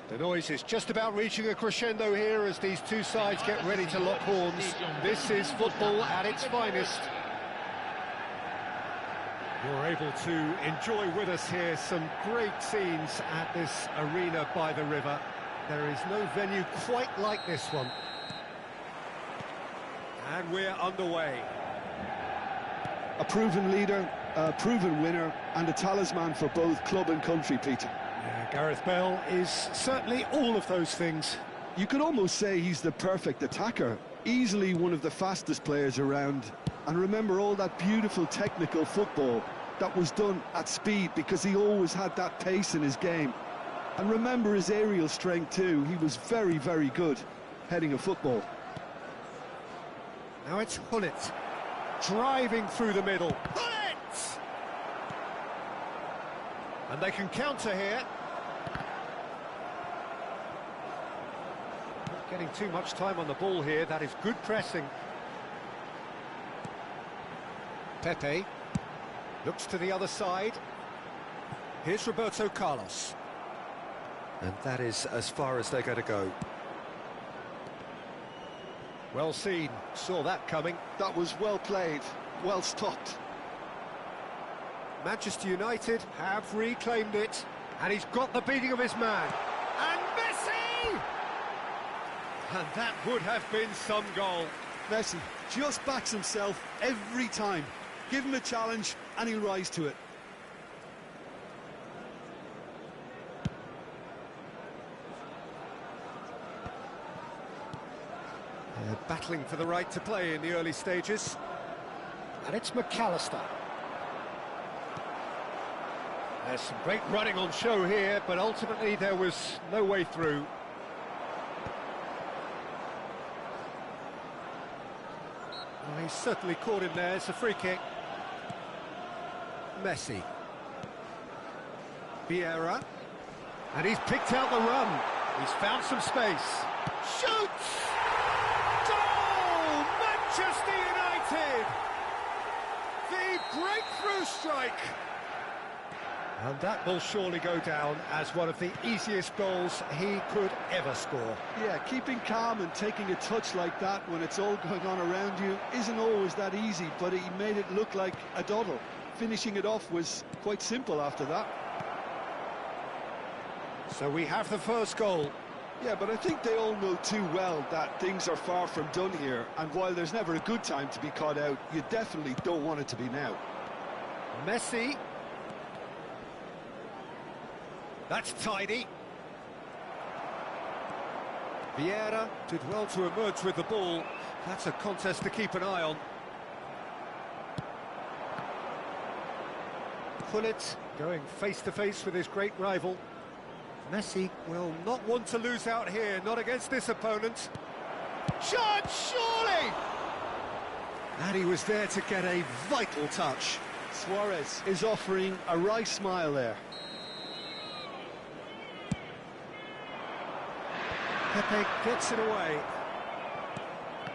The noise is just about reaching a crescendo here as these two sides get ready to lock horns. This is football at its finest. You're able to enjoy with us here some great scenes at this arena by the river. There is no venue quite like this one. And we're underway. A proven leader, a proven winner, and a talisman for both club and country, Peter. Yeah, Gareth Bale is certainly all of those things. You could almost say he's the perfect attacker, easily one of the fastest players around. And remember all that beautiful technical football that was done at speed, because he always had that pace in his game. And remember his aerial strength too. He was very, very good heading a football. Now it's Hullet, driving through the middle. Hullet! And they can counter here. Not getting too much time on the ball here. That is good pressing. Pepe looks to the other side. Here's Roberto Carlos. And that is as far as they're going to go. Well seen, saw that coming. That was well played, well stopped. Manchester United have reclaimed it, and he's got the beating of his man. And Messi! And that would have been some goal. Messi just backs himself every time. Give him a challenge, and he'll rise to it. They're battling for the right to play in the early stages. And it's McAllister. There's some great running on show here, but ultimately there was no way through. Well, he's certainly caught him there. It's a free kick. Messi. Vieira. And he's picked out the run. He's found some space. Shoots! Goal! Manchester United! The breakthrough strike! And that will surely go down as one of the easiest goals he could ever score. Yeah, keeping calm and taking a touch like that when it's all going on around you isn't always that easy, but he made it look like a doddle. Finishing it off was quite simple after that. So we have the first goal. Yeah, but I think they all know too well that things are far from done here, and while there's never a good time to be caught out, you definitely don't want it to be now. Messi. That's tidy. Vieira did well to emerge with the ball, That's a contest to keep an eye on. Gullit going face-to-face with his great rival. Messi will not want to lose out here, not against this opponent. Shot, surely! And he was there to get a vital touch. Suarez is offering a wry smile there. Pepe gets it away.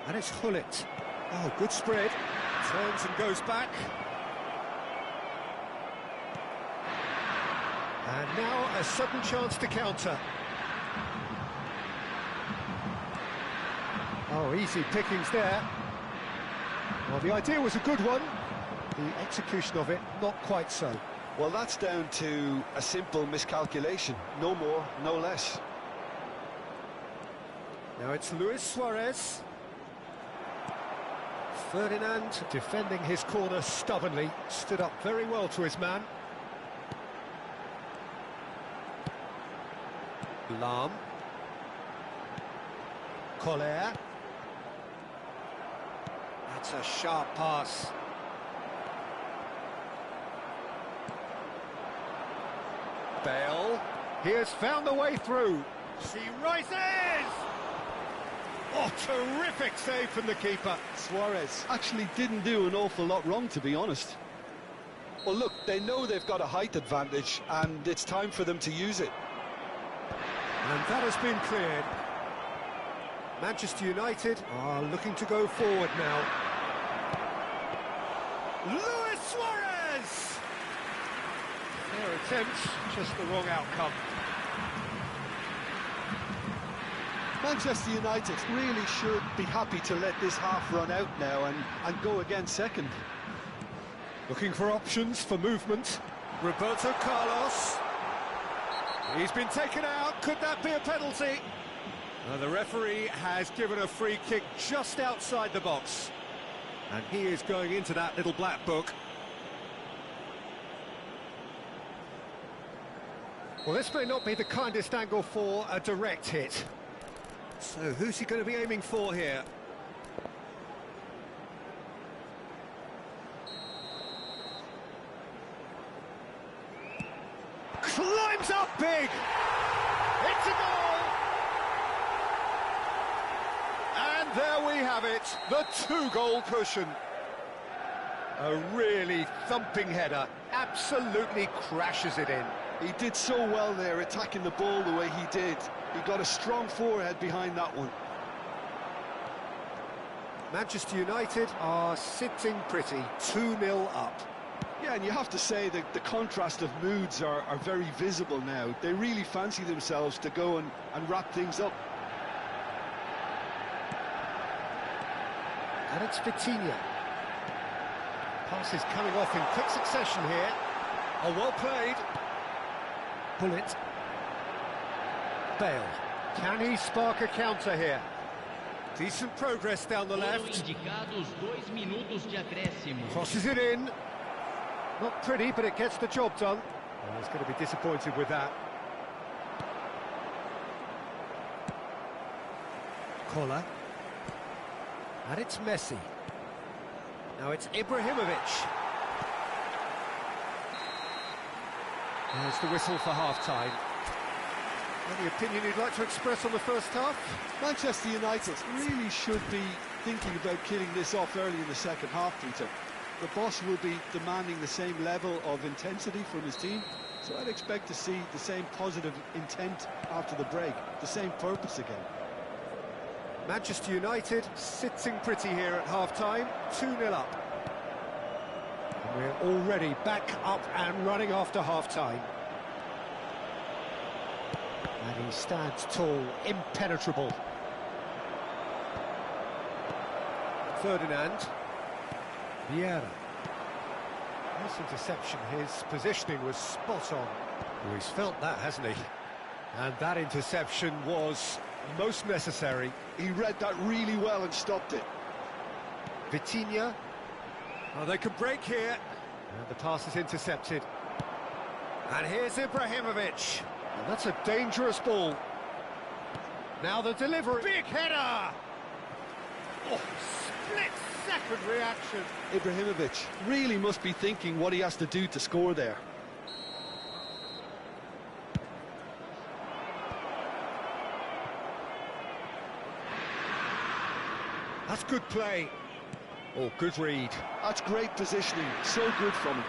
And it's Gullit. Oh, good spread. Turns and goes back. And now a sudden chance to counter. Oh, easy pickings there. Well, the idea was a good one. The execution of it, not quite so. Well, that's down to a simple miscalculation. No more, no less. Now it's Luis Suarez. Ferdinand defending his corner stubbornly. Stood up very well to his man. Lahm. Collier. That's a sharp pass. Bale. He has found the way through. She rises! Oh, terrific save from the keeper. Suarez actually didn't do an awful lot wrong, to be honest. Well, look, they know they've got a height advantage, and it's time for them to use it. And that has been cleared. Manchester United are looking to go forward now. Luis Suarez! Fair attempt, just the wrong outcome. Manchester United really should be happy to let this half run out now and go again second. Looking for options for movement. Roberto Carlos. He's been taken out. Could that be a penalty? The referee has given a free kick just outside the box. And he is going into that little black book. Well, this may not be the kindest angle for a direct hit. So who's he going to be aiming for here? Climbs up big! It's a goal! And there we have it, the two-goal cushion. A really thumping header, absolutely crashes it in. He did so well there, attacking the ball the way he did. He got a strong forehead behind that one. Manchester United are sitting pretty, 2-0 up. Yeah, and you have to say that the contrast of moods are very visible now. They really fancy themselves to go and wrap things up. And it's Vitinha. Passes coming off in quick succession here. Oh, well played. Gullit. Bale. Can he spark a counter here? Decent progress down the left. Crosses it in. Not pretty, but it gets the job done. Oh, he's going to be disappointed with that. Collar. And it's Messi. Now it's Ibrahimovic. There's the whistle for half-time. Any opinion you'd like to express on the first half? Manchester United really should be thinking about killing this off early in the second half, Peter. The boss will be demanding the same level of intensity from his team, so I'd expect to see the same positive intent after the break, the same purpose again. Manchester United sitting pretty here at half-time, 2-0 up. And we're already back up and running after half-time. And he stands tall, impenetrable. Ferdinand. Vieira. Nice interception, his positioning was spot on. Oh, he's felt that, hasn't he? And that interception was most necessary. He read that really well and stopped it. Vitinha. Oh, they could break here. And the pass is intercepted. And here's Ibrahimovic. And that's a dangerous ball. Now the delivery. Big header! Oh, split-second reaction. Ibrahimovic really must be thinking what he has to do to score there. That's good play. Oh, good read. That's great positioning, so good from him.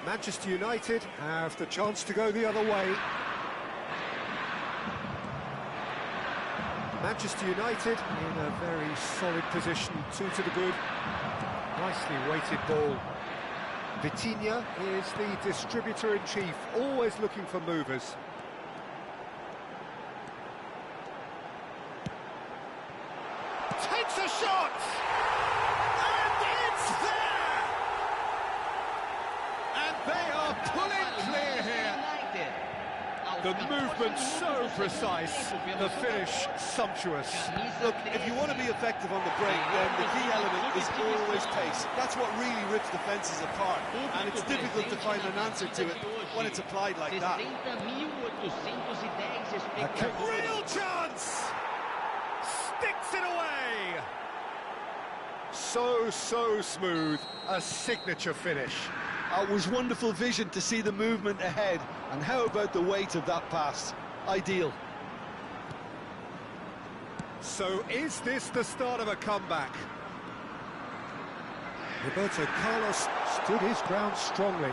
Manchester United have the chance to go the other way. Manchester United in a very solid position, 2 to the good. Nicely weighted ball. Vitinha is the distributor-in-chief, always looking for movers. Takes a shot! And it's there! And they are pulling clear here. The movement so precise, the finish sumptuous. Look, if you want to be effective on the break, then the key element is always pace. That's what really rips defences apart, and it's difficult to find an answer to it when it's applied like that. A real chance! Sticks it away! So smooth, a signature finish. It was wonderful vision to see the movement ahead, and how about the weight of that pass? Ideal. So is this the start of a comeback? Roberto Carlos stood his ground strongly.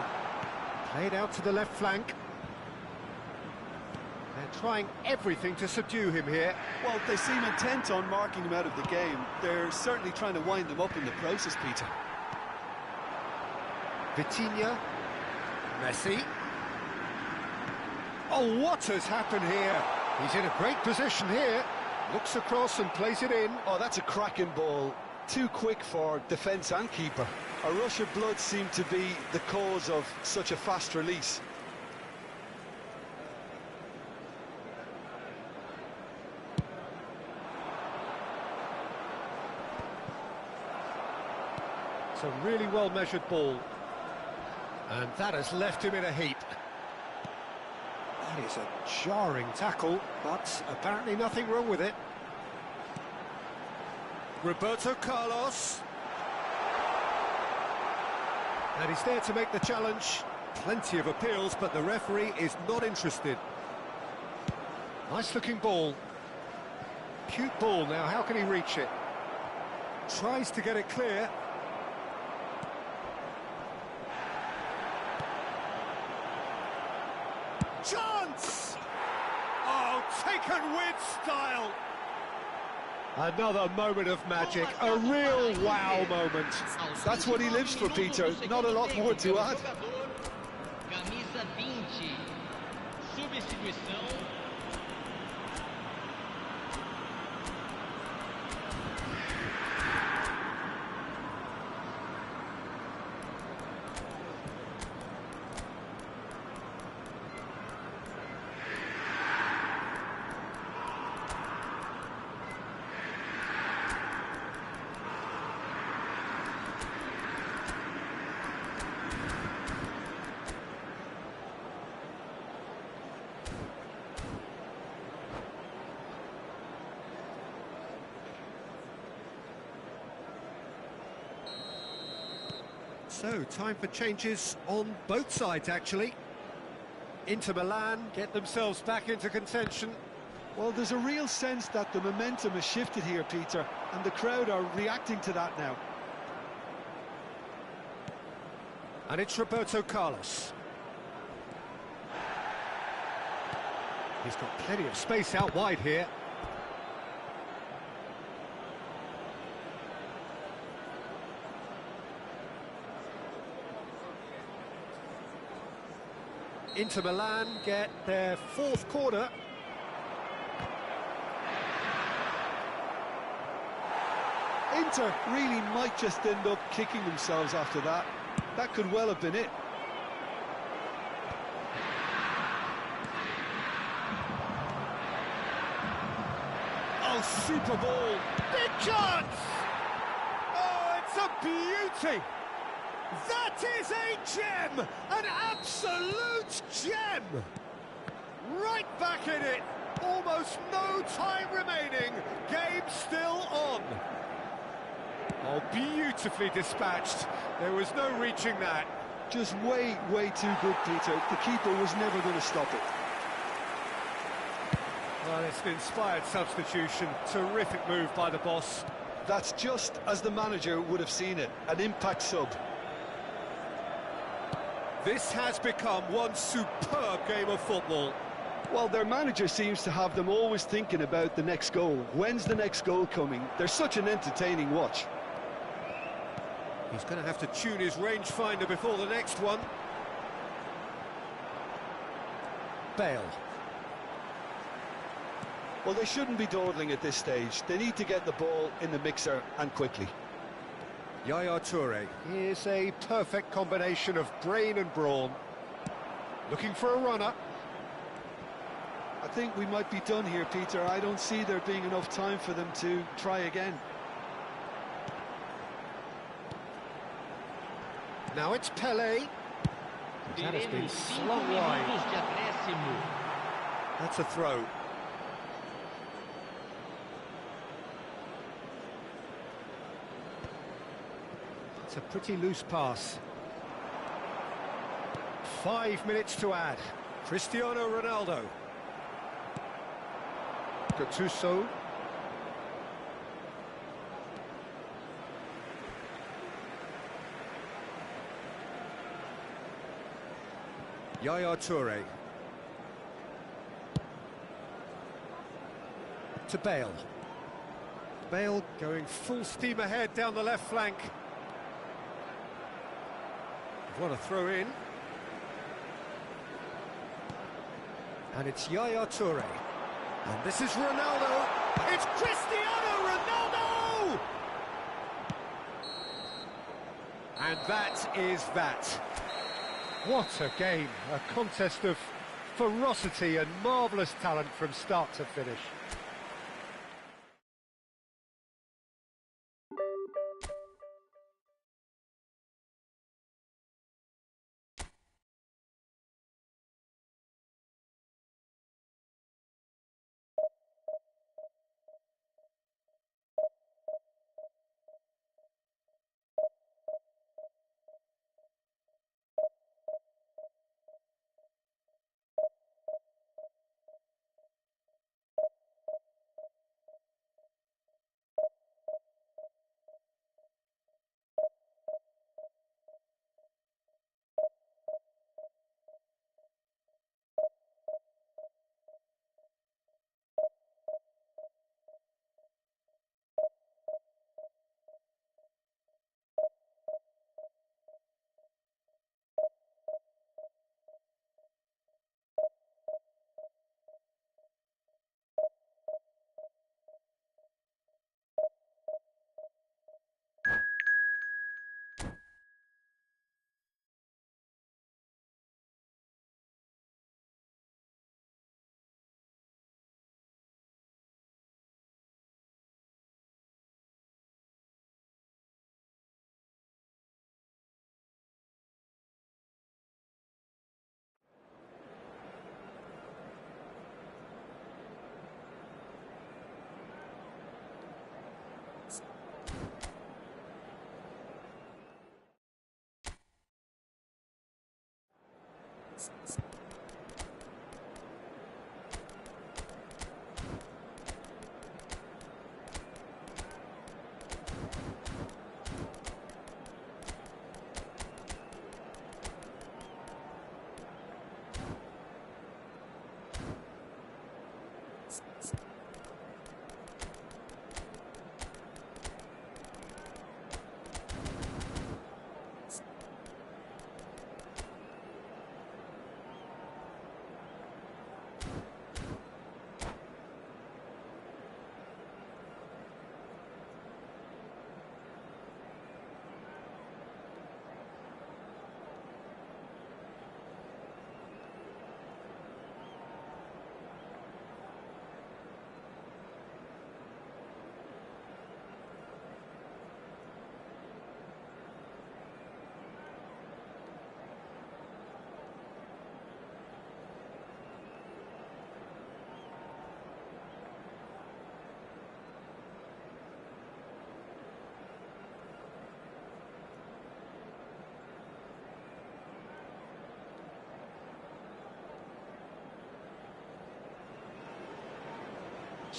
Played out to the left flank. They're trying everything to subdue him here. Well, they seem intent on marking him out of the game. They're certainly trying to wind him up in the process, Peter. Vitinha, Messi. Oh, what has happened here? He's in a great position here. Looks across and plays it in. Oh, that's a cracking ball. Too quick for defence and keeper. A rush of blood seemed to be the cause of such a fast release. It's a really well-measured ball. And that has left him in a heap. That is a jarring tackle, but apparently nothing wrong with it. Roberto Carlos. And he's there to make the challenge. Plenty of appeals, but the referee is not interested. Nice-looking ball. Cute ball now, how can he reach it? Tries to get it clear. Chance! Oh, taken with style. Another moment of magic, a real wow moment. That's what he lives for, Peter. Not a lot more to add. Camisa 20. Substituição. So, time for changes on both sides, actually. Inter Milan get themselves back into contention. Well, there's a real sense that the momentum has shifted here, Peter, and the crowd are reacting to that now. And it's Roberto Carlos. He's got plenty of space out wide here. Inter Milan get their fourth corner. Inter really might just end up kicking themselves after that. That could well have been it. Oh, super ball. Big chance! Oh, it's a beauty! That is a gem! An absolute gem! Right back in it! Almost no time remaining. Game still on. Oh, beautifully dispatched. There was no reaching that. Just way too good, Peter. The keeper was never going to stop it. Well, it's an inspired substitution. Terrific move by the boss. That's just as the manager would have seen it. An impact sub. This has become one superb game of football. Well, their manager seems to have them always thinking about the next goal. When's the next goal coming? They're such an entertaining watch. He's going to have to tune his rangefinder before the next one. Bale. Well, they shouldn't be dawdling at this stage. They need to get the ball in the mixer and quickly. Yaya Toure. Here's a perfect combination of brain and brawn. Looking for a runner. I think we might be done here, Peter. I don't see there being enough time for them to try again. Now it's Pelé. That has been slung wide. That's a throw. It's a pretty loose pass. 5 minutes to add. Cristiano Ronaldo. Gattuso. Yaya Toure. To Bale. Bale going full steam ahead down the left flank. What a throw in. And it's Yaya Toure. And this is Ronaldo. It's Cristiano Ronaldo! And that is that. What a game. A contest of ferocity and marvellous talent from start to finish.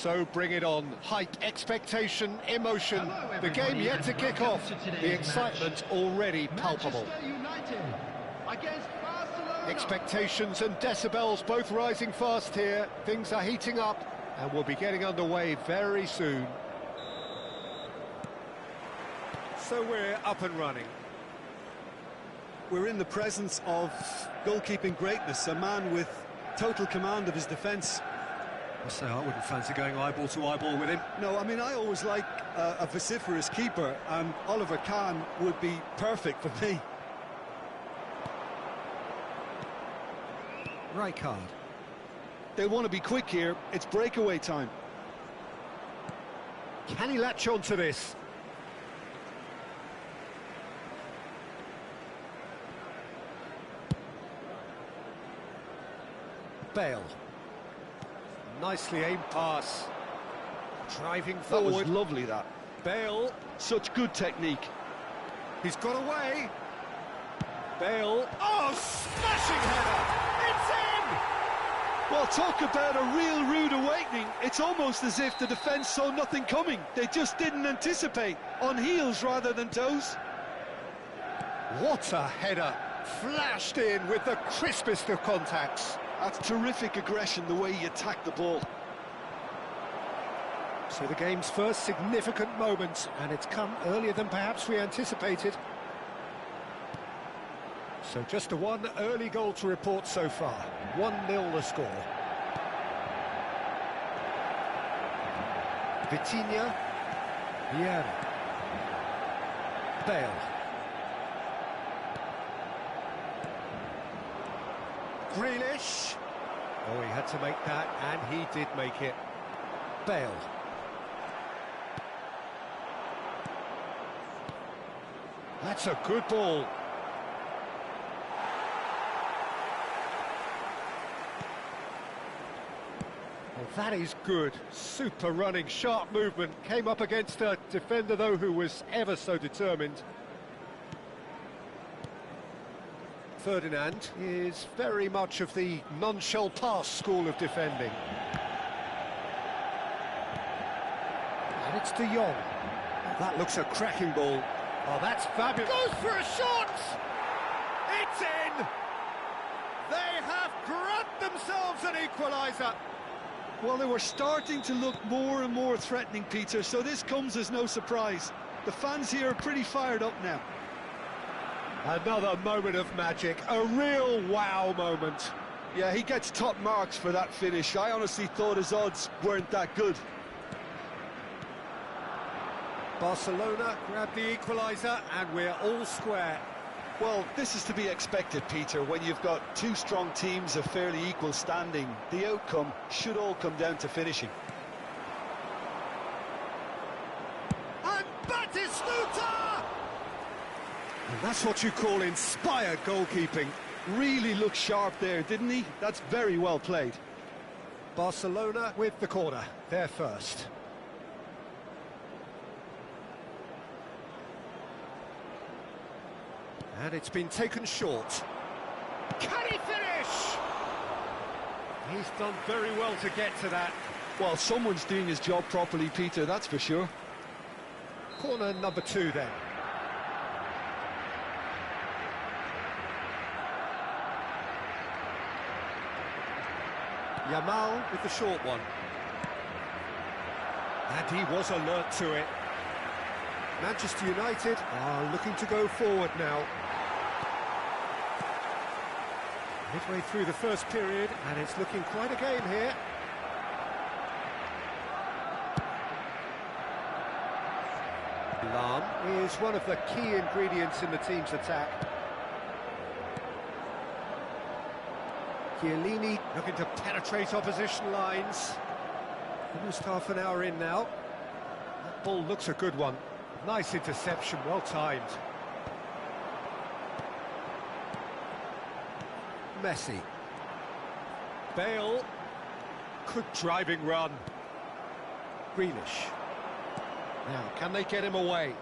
So bring it on. Hype, expectation, emotion. The game yet to kick off. The excitement already palpable. Expectations and decibels both rising fast here. Things are heating up and we'll be getting underway very soon. So we're up and running. We're in the presence of goalkeeping greatness, a man with total command of his defence. I say I wouldn't fancy going eyeball to eyeball with him. No, I mean, I always like a vociferous keeper, and Oliver Kahn would be perfect for me. Right card. They'll want to be quick here. It's breakaway time. Can he latch on to this? Bale. Nicely aimed pass. Driving forward. That was lovely, that. Bale. Such good technique. He's got away. Bale. Oh, smashing header! It's in! Well, talk about a real rude awakening. It's almost as if the defence saw nothing coming. They just didn't anticipate. On heels rather than toes. What a header! Flashed in with the crispest of contacts. That's terrific aggression, the way he attacked the ball. So the game's first significant moment, and it's come earlier than perhaps we anticipated. So just a one early goal to report so far. 1-0 the score. Vitinha. Vieira. Bale. Grealish. Oh, he had to make that, and he did make it. Bale. That's a good ball. Well, that is good. Super running, sharp movement. Came up against a defender, though, who was ever so determined. Ferdinand is very much of the non-shall-pass school of defending. And it's De Jong. Oh, that looks a cracking ball. Oh, that's fabulous. Goes for a shot! It's in! They have grabbed themselves an equaliser. Well, they were starting to look more and more threatening, Peter, so this comes as no surprise. The fans here are pretty fired up now. Another moment of magic, a real wow moment. Yeah, he gets top marks for that finish. I honestly thought his odds weren't that good. Barcelona grabbed the equaliser and we're all square. Well, this is to be expected, Peter. When you've got two strong teams of fairly equal standing, the outcome should all come down to finishing. And Batistuta! And that's what you call inspired goalkeeping. Really looked sharp there, didn't he? That's very well played. Barcelona with the corner, they're first. And it's been taken short. Can he finish? He's done very well to get to that. Well, someone's doing his job properly, Peter, that's for sure. Corner number 2 then. Yamal with the short one. And he was alert to it. Manchester United are looking to go forward now. Midway through the first period, and it's looking quite a game here. Lam is one of the key ingredients in the team's attack. Chiellini looking to penetrate opposition lines. Almost half an hour in now. That ball looks a good one. Nice interception, well timed. Messi. Bale. Good driving run. Grealish. Now, can they get him away?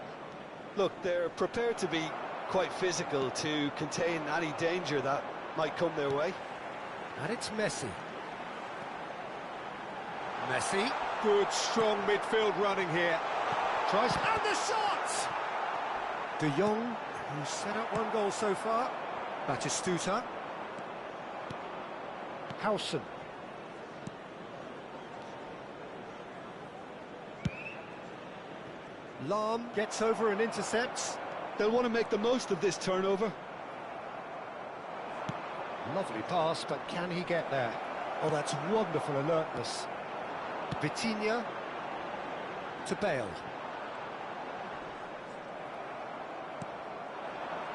Look, they're prepared to be quite physical to contain any danger that might come their way. And it's Messi. Messi. Good, strong midfield running here. Tries, and the shot! De Jong, who's set up one goal so far. Batistuta. Howson. Lahm gets over and intercepts. They'll want to make the most of this turnover. Lovely pass, but can he get there? Oh, that's wonderful alertness. Vitinha to Bale.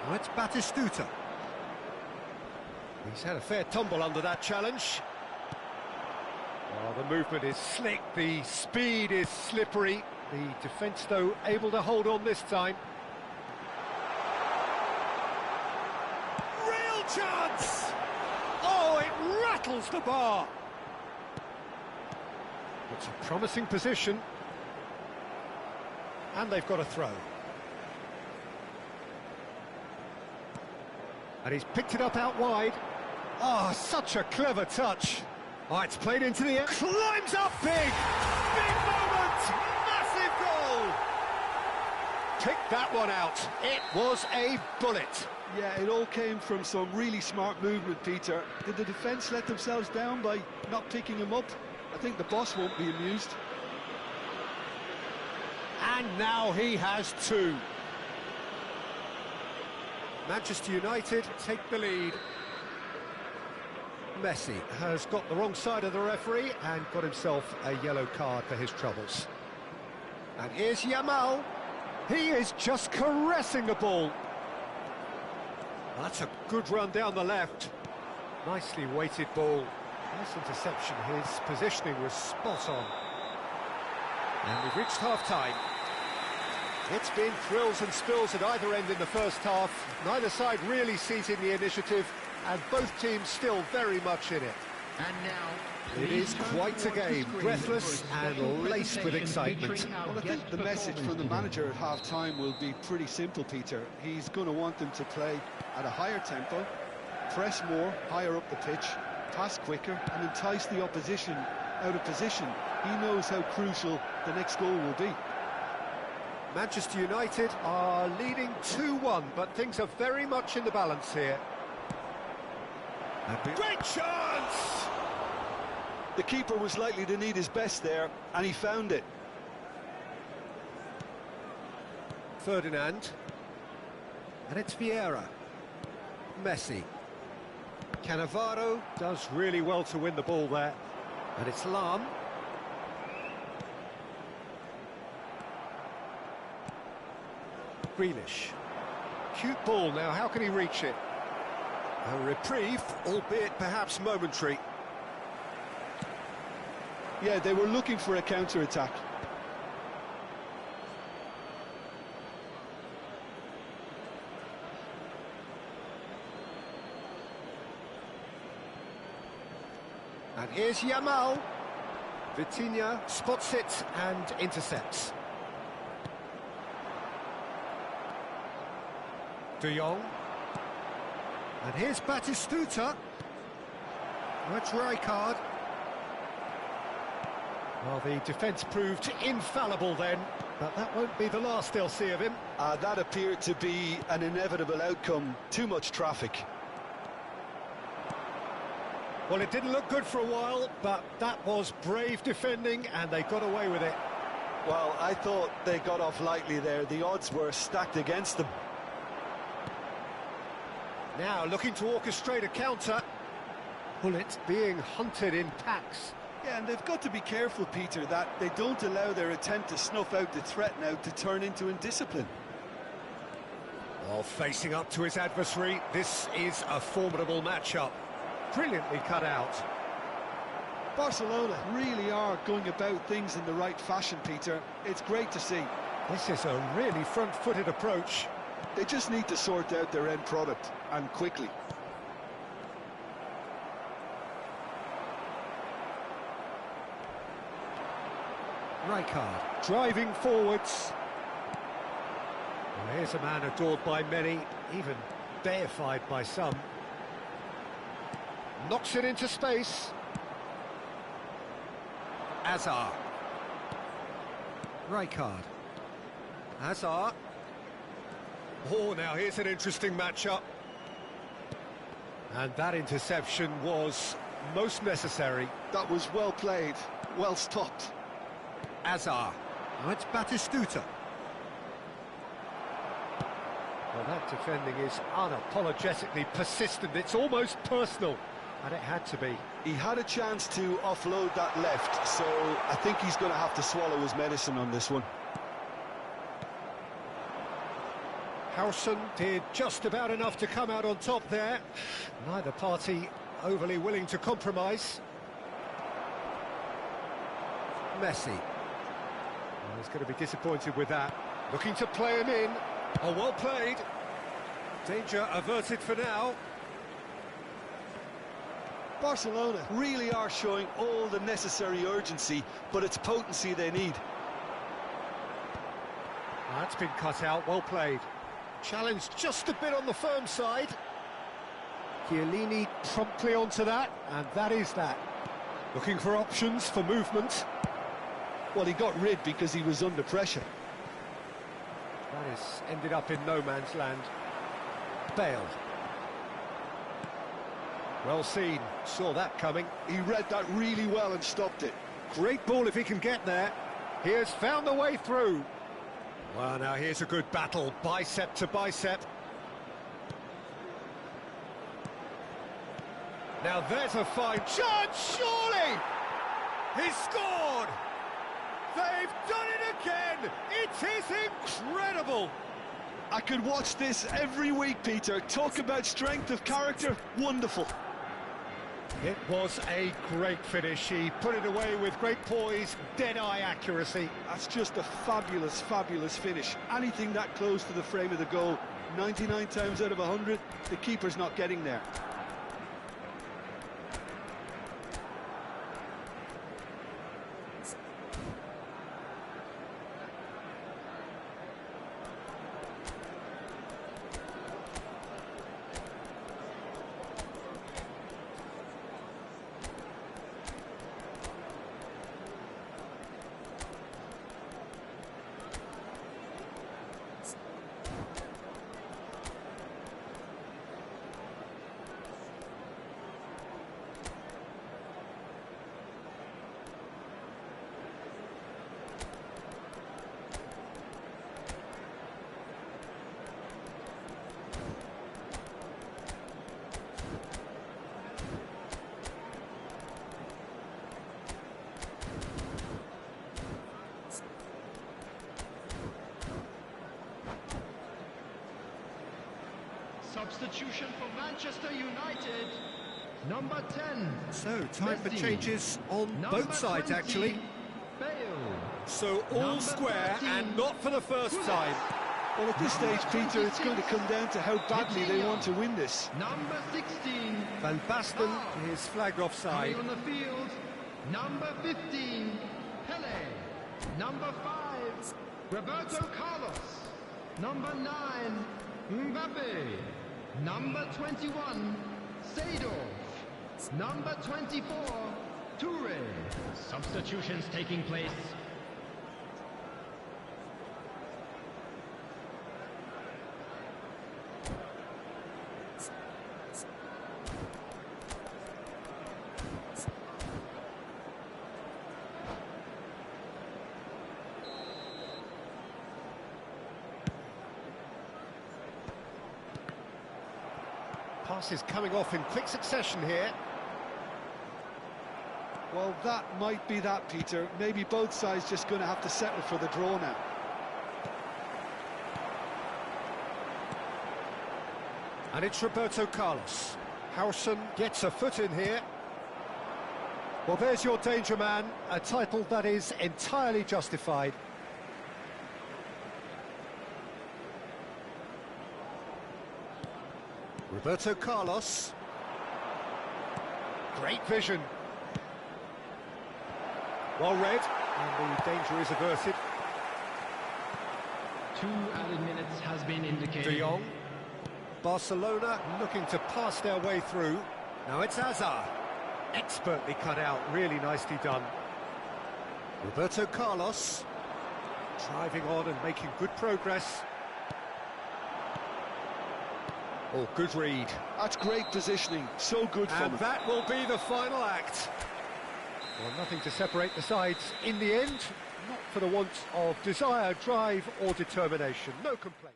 Oh, it's Batistuta. He's had a fair tumble under that challenge. Oh, the movement is slick, the speed is slippery. The defence, though, able to hold on this time. Real chance! Oh, it rattles the bar. It's a promising position. And they've got a throw. And he's picked it up out wide. Oh, such a clever touch. Oh, it's played into the air. Climbs up big! Big moment! Massive goal! Pick that one out. It was a bullet. Yeah, it all came from some really smart movement, Peter. Did the defence let themselves down by not picking him up? I think the boss won't be amused. And now he has two. Manchester United take the lead. Messi has got the wrong side of the referee and got himself a yellow card for his troubles. And here's Yamal. He is just caressing the ball. That's a good run down the left. Nicely weighted ball. Nice interception. His positioning was spot on. And we've reached half-time. It's been thrills and spills at either end in the first half. Neither side really seizing the initiative, and both teams still very much in it. And now, It is quite a game, breathless and laced with excitement. Well, I think the message from the manager at half-time will be pretty simple, Peter. He's going to want them to play at a higher tempo, press more, higher up the pitch, pass quicker, and entice the opposition out of position. He knows how crucial the next goal will be. Manchester United are leading 2-1, but things are very much in the balance here. Great chance! The keeper was likely to need his best there, and he found it. Ferdinand. And it's Vieira. Messi. Cannavaro does really well to win the ball there. And it's Lahm. Grealish. Cute ball now, how can he reach it? A reprieve, albeit perhaps momentary. Yeah, they were looking for a counter-attack. And here's Yamal. Vitinha spots it and intercepts. De Jong. And here's Batistuta. That's Rijkaard. Well, the defence proved infallible then, but that won't be the last they'll see of him. That appeared to be an inevitable outcome. Too much traffic. Well, it didn't look good for a while, but that was brave defending, and they got away with it. Well, I thought they got off lightly there. The odds were stacked against them. Now looking to orchestrate a counter. Bullet being hunted in packs. Yeah, and they've got to be careful, Peter, that they don't allow their attempt to snuff out the threat now to turn into indiscipline. While facing up to his adversary, this is a formidable matchup. Brilliantly cut out. Barcelona really are going about things in the right fashion, Peter. It's great to see. This is a really front-footed approach. They just need to sort out their end product, and quickly. Rijkaard driving forwards. Well, here's a man adored by many, even deified by some. Knocks it into space. Azar. Rijkaard. Hazard. Oh, now here's an interesting matchup. And that interception was most necessary. That was well played, well stopped. Hazard. Now it's Batistuta. Well, that defending is unapologetically persistent. It's almost personal, and it had to be. He had a chance to offload that left, so I think he's going to have to swallow his medicine on this one. Howson did just about enough to come out on top there. Neither party overly willing to compromise. Messi. Well, he's going to be disappointed with that. Looking to play him in. Oh, well played. Danger averted for now. Barcelona really are showing all the necessary urgency, but it's potency they need. That's been cut out, well played. Challenged just a bit on the firm side. Chiellini promptly onto that, and that is that. Looking for options for movement. Well, he got rid because he was under pressure. That has ended up in no man's land. Bale. Well seen, saw that coming. He read that really well and stopped it. Great ball if he can get there. He has found the way through. Well, now here's a good battle, bicep to bicep. Now there's a fine chance, surely! He's scored! They've done it again! It is incredible! I could watch this every week, Peter. Talk about strength of character, wonderful. It was a great finish. He put it away with great poise, dead-eye accuracy. That's just a fabulous, fabulous finish. Anything that close to the frame of the goal, 99 times out of 100, the keeper's not getting there. Substitution for Manchester United, number 10. So, time for Messi. changes on Number both sides, 20, actually. Bale. So, all Number square 13, and not for the first time. Well, at this stage, Peter, it's going to come down to how badly they want to win this. Number 16. Van Basten is flagged offside. Coming on the field, number 15, Pele. Number 5, Roberto Carlos. Number 9, Mbappe. Number 21, Seedorf. Number 24, Toure. Substitutions taking place. Passes coming off in quick succession here. Well, that might be that, Peter. Maybe both sides just going to have to settle for the draw now. And it's Roberto Carlos. Howson gets a foot in here. Well, there's your danger man, a title that is entirely justified. Roberto Carlos. Great vision. Well read, and the danger is averted. 2 added minutes has been indicated. De Jong. Barcelona looking to pass their way through. Now it's Hazard. Expertly cut out, really nicely done. Roberto Carlos. Driving on and making good progress. Oh, good read. That's great positioning, so good from And him. that will be the final act. Well, nothing to separate the sides in the end, not for the want of desire, drive or determination. No complaint.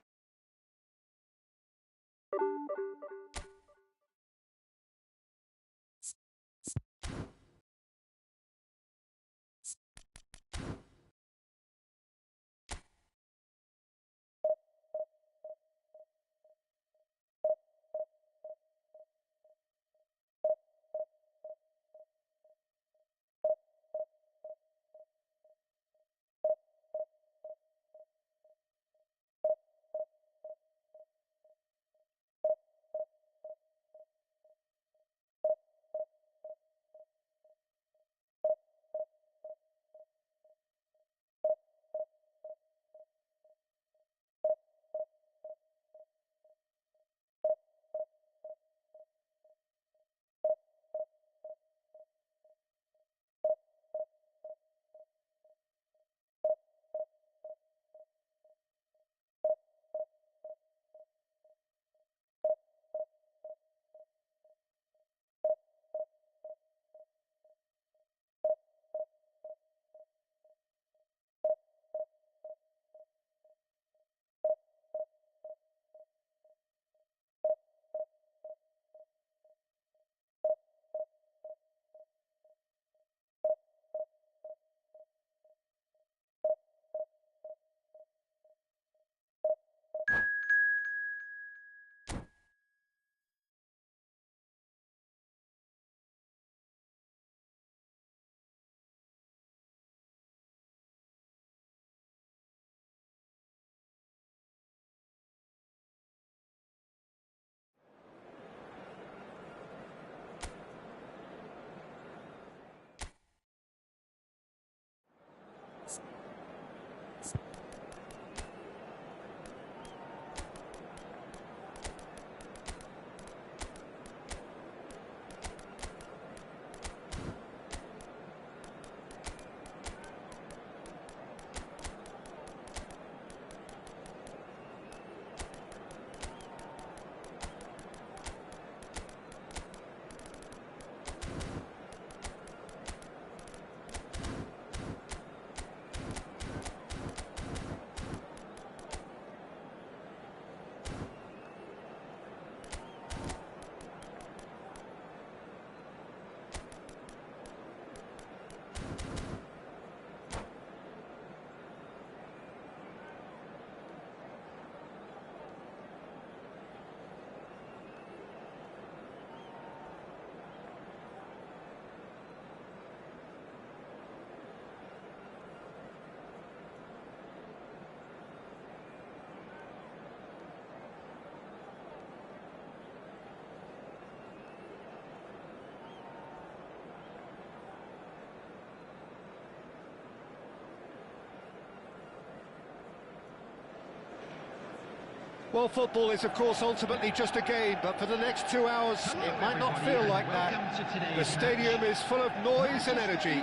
Well, football is, of course, ultimately just a game, but for the next 2 hours, it might not feel like that. The stadium is full of noise and energy.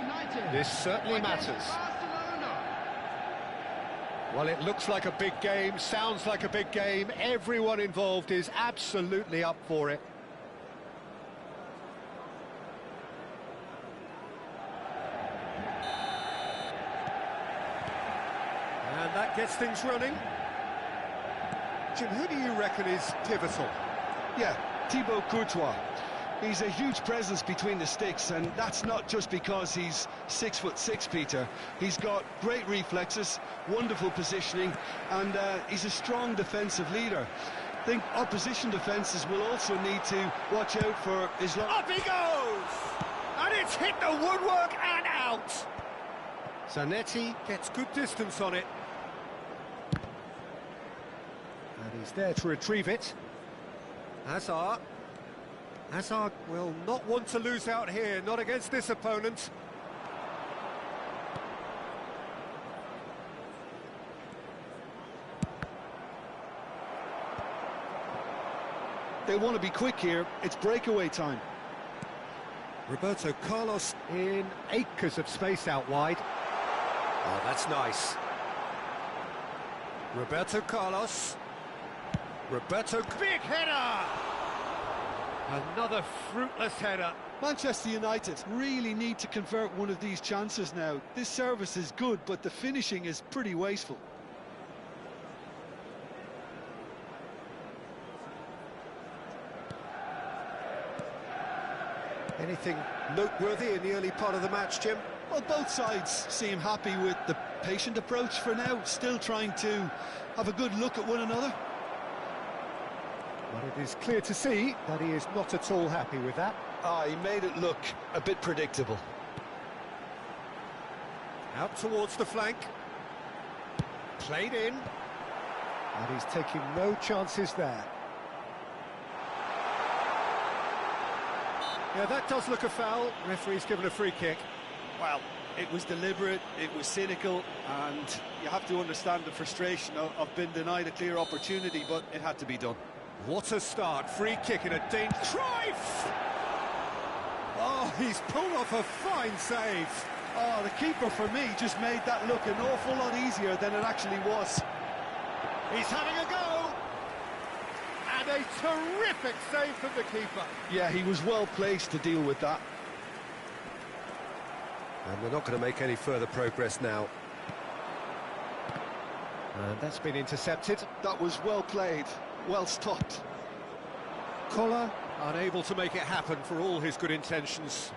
This certainly matters. Well, it looks like a big game, sounds like a big game. Everyone involved is absolutely up for it. And that gets things running. Jim, who do you reckon is pivotal? Yeah, Thibaut Courtois. He's a huge presence between the sticks, and that's not just because he's 6'6", Peter. He's got great reflexes, wonderful positioning, and he's a strong defensive leader. I think opposition defences will also need to watch out for his... Up he goes! And it's hit the woodwork and out! Zanetti gets good distance on it. And he's there to retrieve it. Hazard will not want to lose out here, not against this opponent. They want to be quick here. It's breakaway time. Roberto Carlos in acres of space out wide. Oh, that's nice. Roberto Carlos. Big header! Another fruitless header. Manchester United really need to convert one of these chances now. This service is good, but the finishing is pretty wasteful. Anything noteworthy in the early part of the match, Jim? Well, both sides seem happy with the patient approach for now, still trying to have a good look at one another. But it is clear to see that he is not at all happy with that. He made it look a bit predictable. Out towards the flank. Played in. And he's taking no chances there. Yeah, that does look a foul. Referee's given a free kick. Well, it was deliberate, it was cynical, and you have to understand the frustration of being denied a clear opportunity, but it had to be done. What a start. Free kick in a danger. Cruyff! Oh, he's pulled off a fine save. Oh, the keeper, for me, just made that look an awful lot easier than it actually was. He's having a go. And a terrific save from the keeper. Yeah, he was well placed to deal with that. And they're not going to make any further progress now. And that's been intercepted. That was well played, well stopped. Koller unable to make it happen for all his good intentions.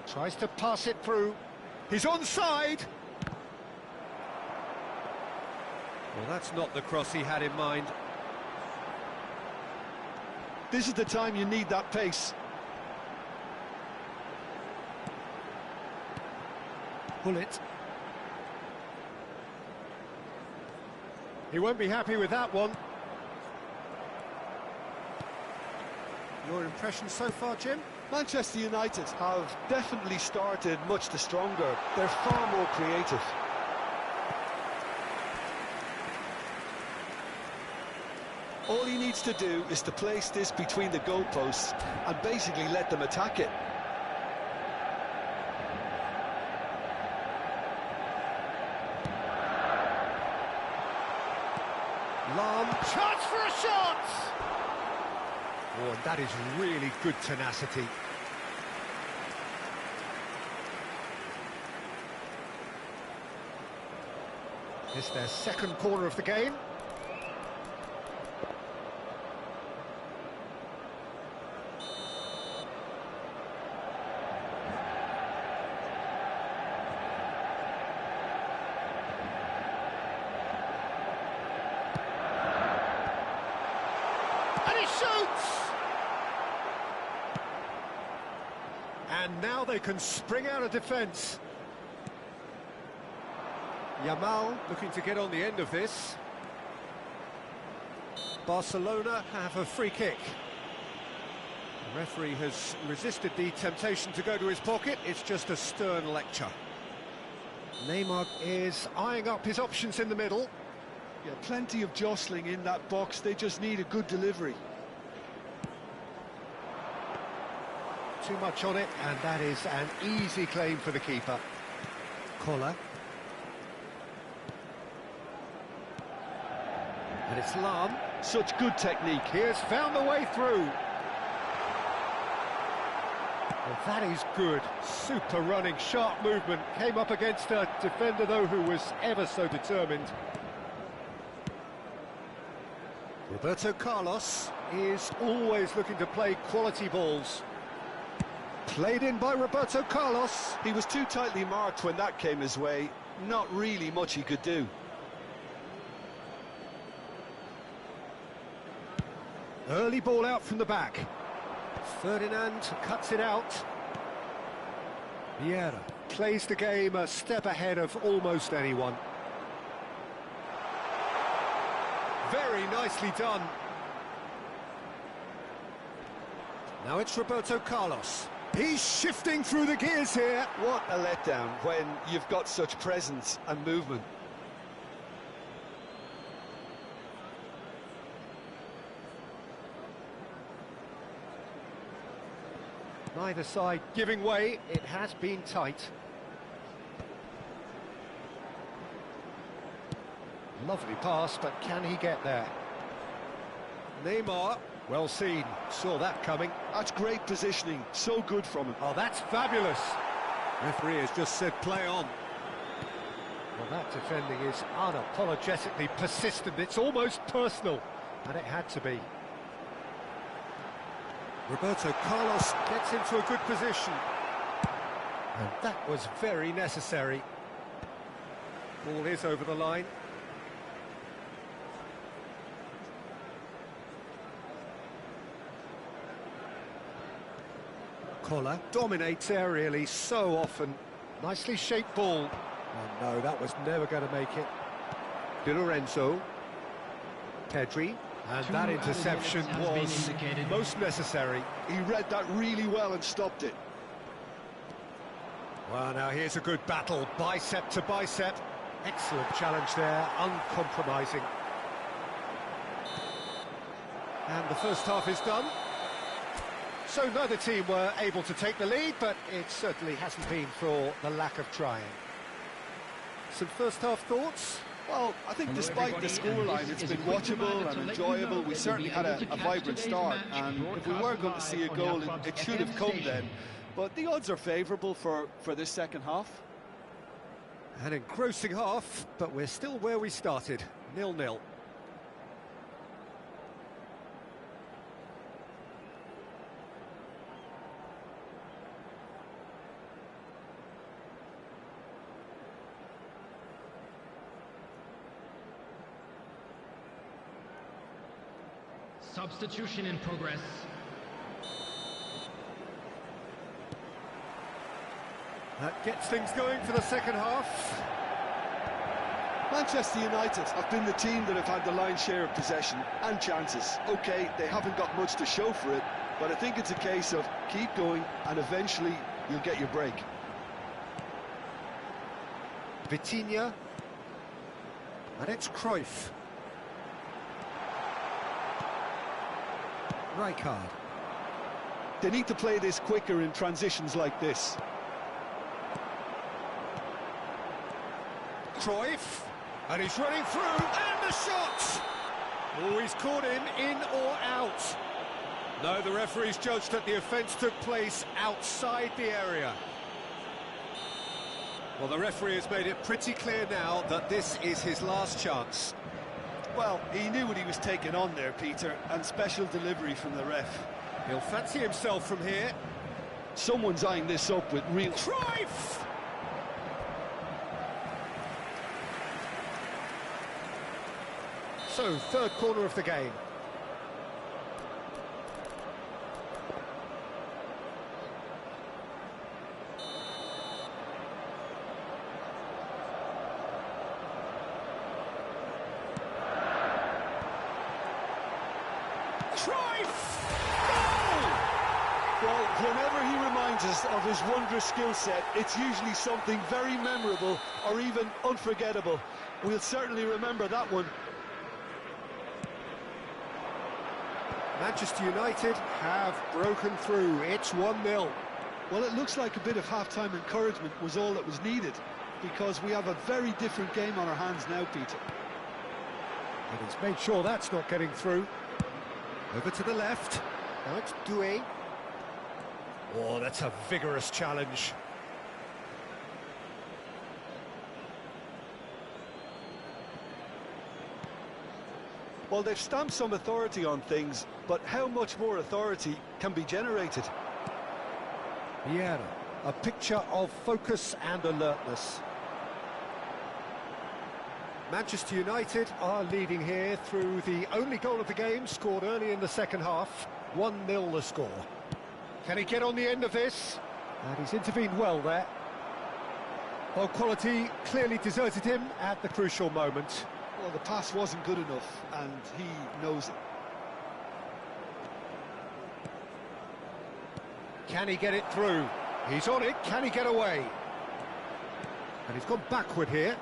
Tries to pass it through. He's onside. Well, that's not the cross he had in mind. This is the time you need that pace. Pull it. He won't be happy with that one. Your impression so far, Jim? Manchester United have definitely started much the stronger. They're far more creative. All he needs to do is to place this between the goalposts and basically let them attack it. Lam, chance for a shot! Oh, and that is really good tenacity. It's their second corner of the game. And he shoots! And now they can spring out of defence. Yamal looking to get on the end of this. Barcelona have a free kick. The referee has resisted the temptation to go to his pocket. It's just a stern lecture. Neymar is eyeing up his options in the middle. Yeah, plenty of jostling in that box. They just need a good delivery. Too much on it, and that is an easy claim for the keeper. Koller. And it's Lam. Such good technique. He has found the way through. Well, that is good. Super running, sharp movement. Came up against a defender, though, who was ever so determined. Roberto Carlos is always looking to play quality balls. Played in by Roberto Carlos. He was too tightly marked when that came his way. Not really much he could do. Early ball out from the back. Ferdinand cuts it out. Vieira plays the game a step ahead of almost anyone. Very nicely done. Now it's Roberto Carlos. He's shifting through the gears here. What a letdown when you've got such presence and movement. Neither side giving way. It has been tight. Lovely pass, but can he get there? Neymar, well seen, saw that coming. That's great positioning, so good from him. Oh, that's fabulous. Referee has just said play on. Well, that defending is unapologetically persistent. It's almost personal, and it had to be. Roberto Carlos gets into a good position. And that was very necessary. Ball is over the line. Koller dominates aerially so often. Nicely shaped ball. Oh no, that was never going to make it. Di Lorenzo. Pedri. And that interception was most necessary. He read that really well and stopped it. Well, now here's a good battle, bicep to bicep. Excellent challenge there, uncompromising. And the first half is done. So neither team were able to take the lead, but it certainly hasn't been for the lack of trying. Some first half thoughts? Well, I think despite the scoreline, it's been watchable and enjoyable. We certainly had a vibrant start, and if we were going to see a goal, it should have come then. But the odds are favourable for this second half. An engrossing half, but we're still where we started, 0-0. Substitution in progress. That gets things going for the second half. Manchester United have been the team that have had the lion's share of possession and chances. OK, they haven't got much to show for it, but I think it's a case of keep going and eventually you'll get your break. Vitinha. And it's Cruyff. Rijkaard. They need to play this quicker in transitions like this. Cruyff, and he's running through, and the shot! Oh, he's caught him in or out. No, the referee's judged that the offence took place outside the area. Well, the referee has made it pretty clear now that this is his last chance. Well, he knew what he was taking on there, Peter, and special delivery from the ref. He'll fancy himself from here. Someone's eyeing this up with real... Cruyff! So, third corner of the game. Cruyff! Goal! Well, whenever he reminds us of his wondrous skill set, it's usually something very memorable or even unforgettable. We'll certainly remember that one. Manchester United have broken through. It's 1-0. Well, it looks like a bit of half-time encouragement was all that was needed, because we have a very different game on our hands now, Peter. And he's made sure that's not getting through. Over to the left. Now it's Doué. Oh, that's a vigorous challenge. Well, they've stamped some authority on things, but how much more authority can be generated? Vieira, a picture of focus and alertness. Manchester United are leading here through the only goal of the game, scored early in the second half. 1-0 the score. Can he get on the end of this? And he's intervened well there. Well, quality clearly deserted him at the crucial moment. Well, the pass wasn't good enough, and he knows it. Can he get it through? He's on it, can he get away? And he's gone backward here.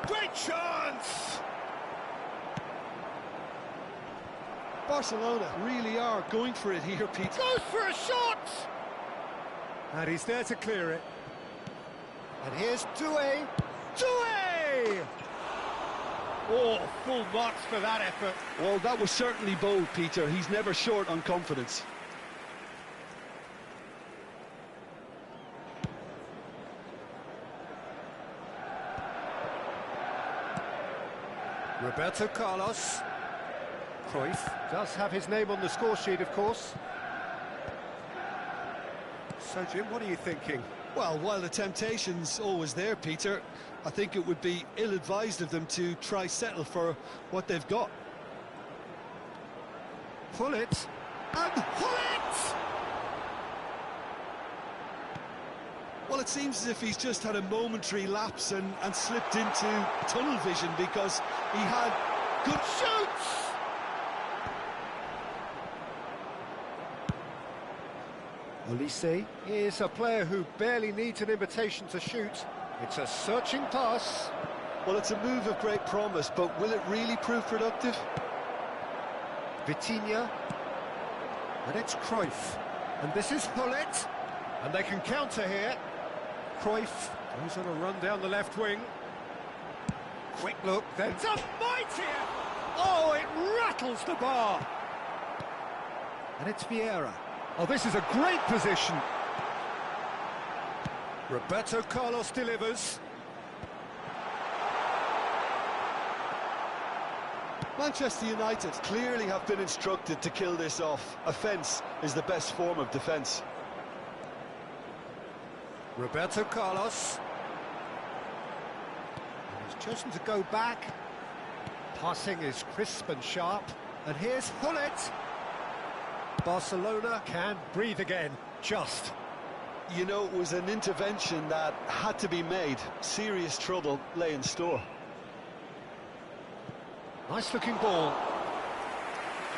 Great chance! Barcelona really are going for it here, Pete. Goes for a shot! And he's there to clear it. And here's Doué. Doué! Oh, full marks for that effort. Well, that was certainly bold, Peter. He's never short on confidence. Roberto Carlos. Cruyff does have his name on the score sheet, of course. So, Jim, what are you thinking? Well, while the temptation's always there, Peter, I think it would be ill-advised of them to try settle for what they've got. Pull it, and pull it! Well, it seems as if he's just had a momentary lapse and slipped into tunnel vision because he had good Shoots! Olise is a player who barely needs an invitation to shoot. It's a searching pass. Well, it's a move of great promise, but will it really prove productive? Vitinha. And it's Cruyff. And this is Hullet. And they can counter here. Cruyff goes on a run down the left wing. Quick look, then it's a mighty! Oh, it rattles the bar. And it's Vieira. Oh, this is a great position. Roberto Carlos delivers. Manchester United clearly have been instructed to kill this off. Offence is the best form of defence. Roberto Carlos. And he's chosen to go back. Passing is crisp and sharp. And here's Hullet. Barcelona can breathe again, just. You know, it was an intervention that had to be made. Serious trouble lay in store. Nice looking ball.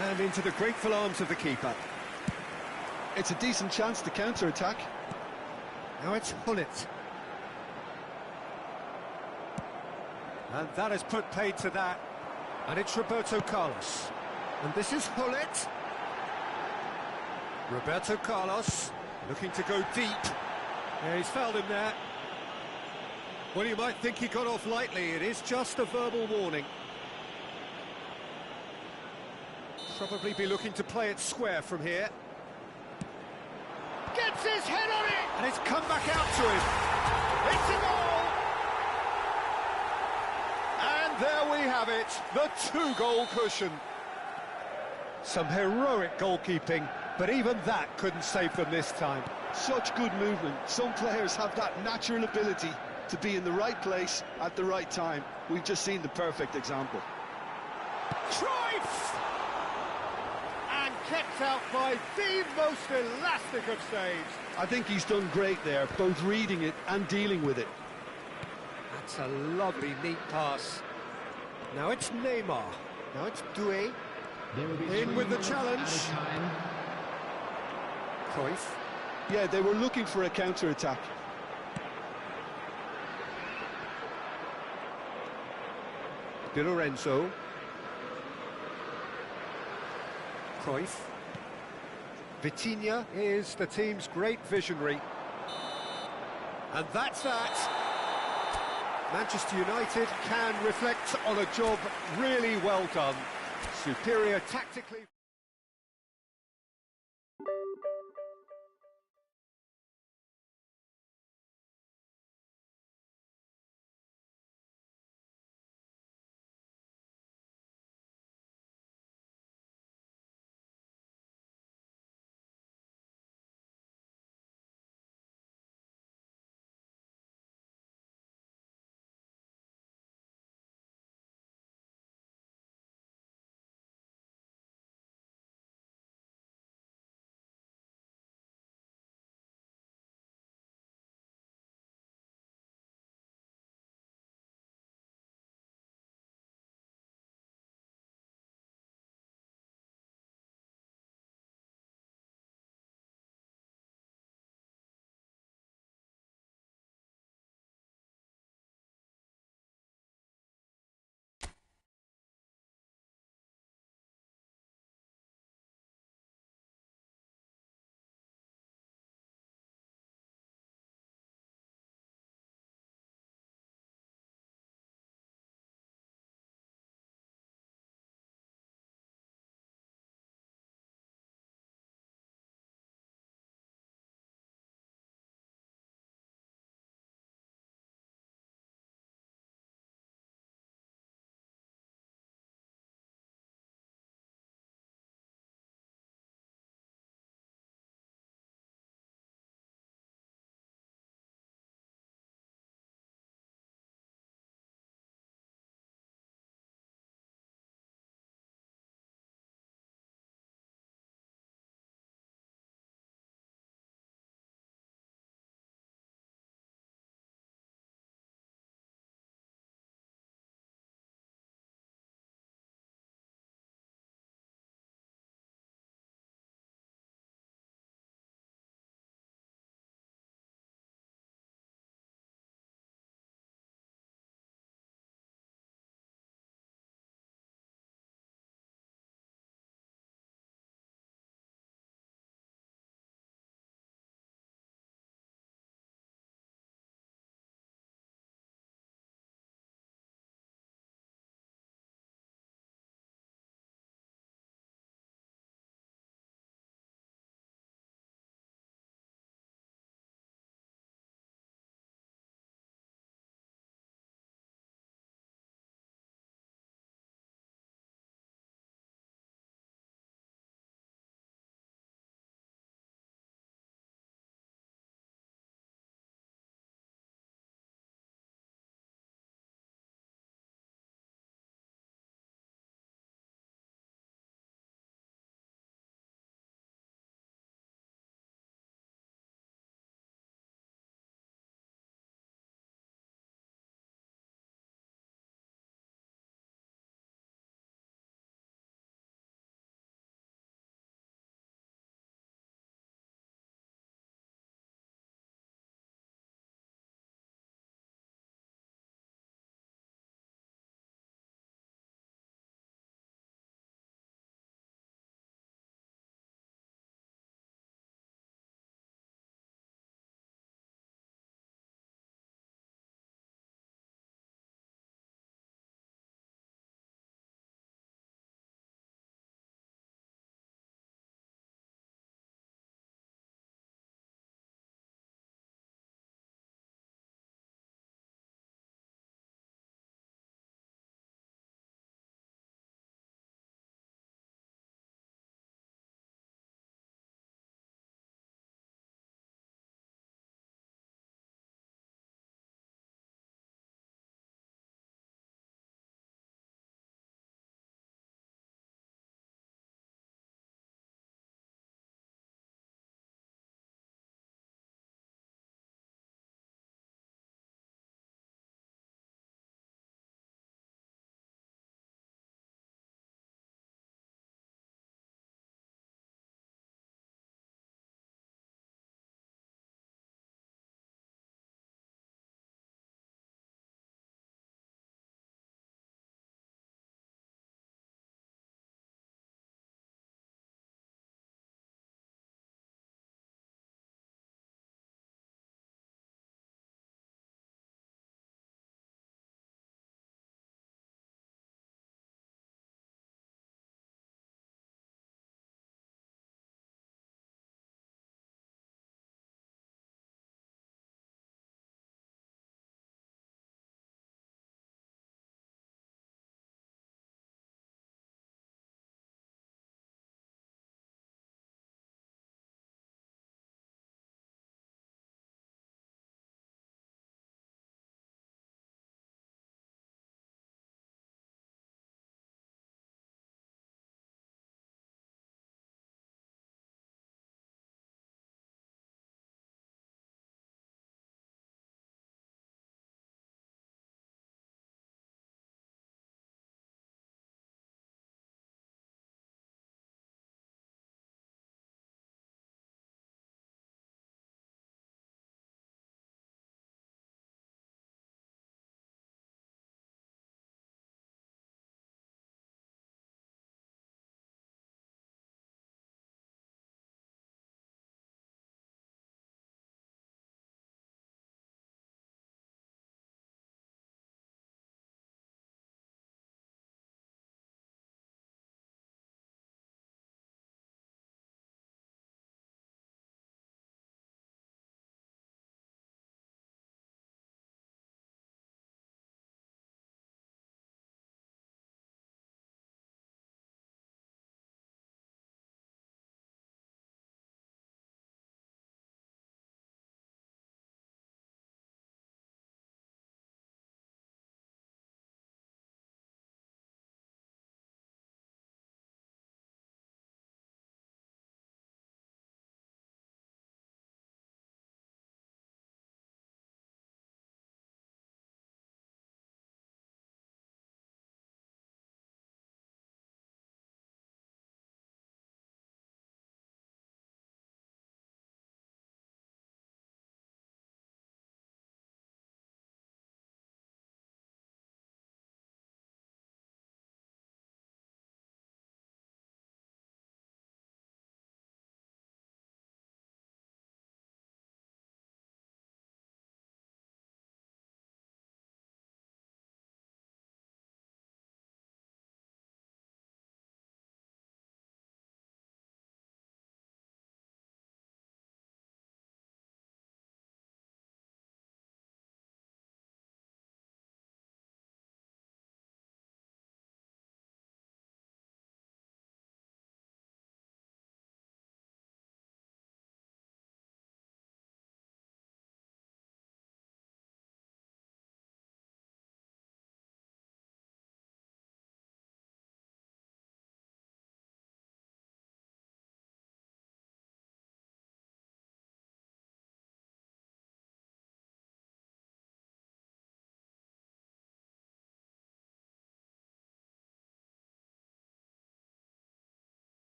And into the grateful arms of the keeper. It's a decent chance to counter-attack. Now it's Hullet. And that has put paid to that. And it's Roberto Carlos. And this is Hullet. Roberto Carlos looking to go deep. Yeah, he's fouled him there. Well, you might think he got off lightly. It is just a verbal warning. Probably be looking to play it square from here. Gets his head on it! And it's come back out to him. It's a goal! And there we have it, the two-goal cushion. Some heroic goalkeeping, but even that couldn't save them this time. Such good movement. Some players have that natural ability to be in the right place at the right time. We've just seen the perfect example. Cruyff! And kept out by the most elastic of saves. I think he's done great there, both reading it and dealing with it. That's a lovely, neat pass. Now it's Neymar. Now it's Doué. There will be In 3 with the moments challenge. at a time. Cruyff. Yeah, they were looking for a counter-attack. Di Lorenzo. Cruyff. Vitinha is the team's great visionary. And that's that. Manchester United can reflect on a job really well done. Superior tactically.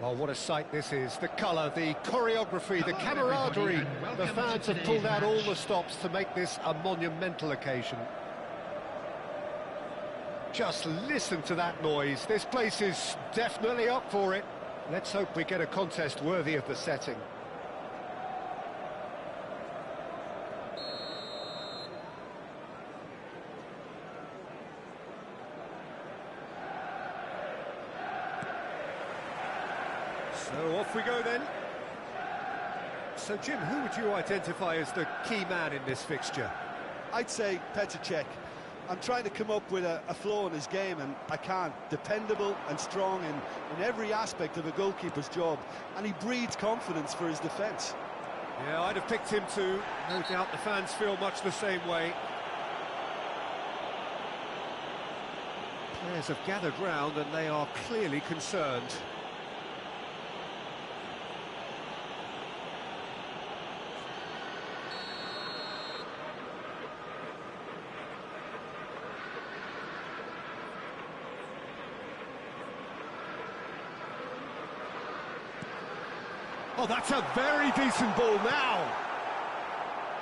Well, what a sight this is. The colour, the choreography, the camaraderie. The fans have pulled out all the stops to make this a monumental occasion. Just listen to that noise. This place is definitely up for it. Let's hope we get a contest worthy of the setting. So off we go then. So Jim, who would you identify as the key man in this fixture? I'd say Petr Cech. I'm trying to come up with a flaw in his game, and I can't. Dependable and strong in every aspect of a goalkeeper's job, and he breeds confidence for his defence. Yeah, I'd have picked him too. No doubt the fans feel much the same way. Players have gathered round and they are clearly concerned. Oh, that's a very decent ball now.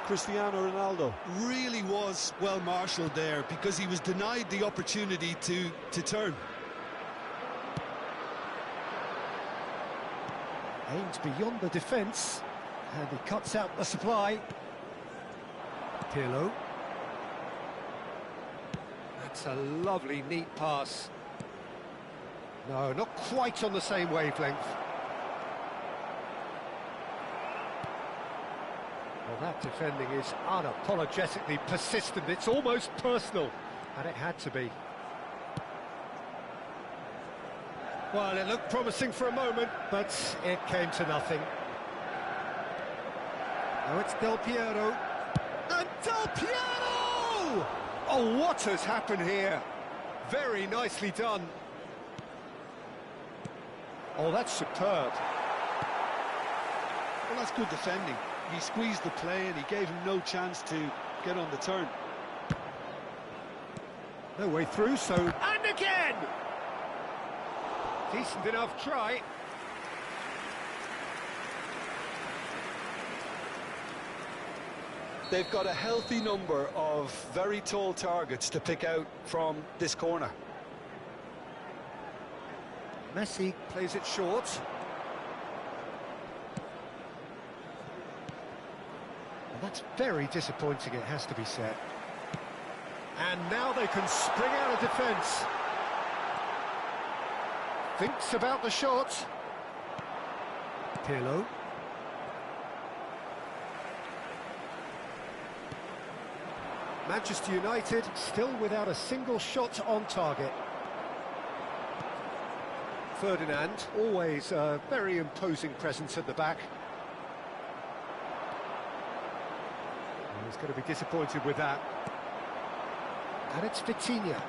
Cristiano Ronaldo really was well marshalled there because he was denied the opportunity to turn. Aims beyond the defence, and he cuts out the supply. Pirlo. That's a lovely, neat pass. No, not quite on the same wavelength. Well, that defending is unapologetically persistent. It's almost personal, and it had to be. Well, it looked promising for a moment, but it came to nothing. Now it's Del Piero. And Del Piero! Oh, what has happened here? Very nicely done. Oh, that's superb. Well, that's good defending. He squeezed the play and he gave him no chance to get on the turn. No way through, so... And again! Decent enough try. They've got a healthy number of very tall targets to pick out from this corner. Messi plays it short. And that's very disappointing, it has to be said. And now they can spring out of defence. Thinks about the shot. Pirlo. Manchester United still without a single shot on target. Ferdinand, always a very imposing presence at the back. And he's going to be disappointed with that. And it's Vitinha.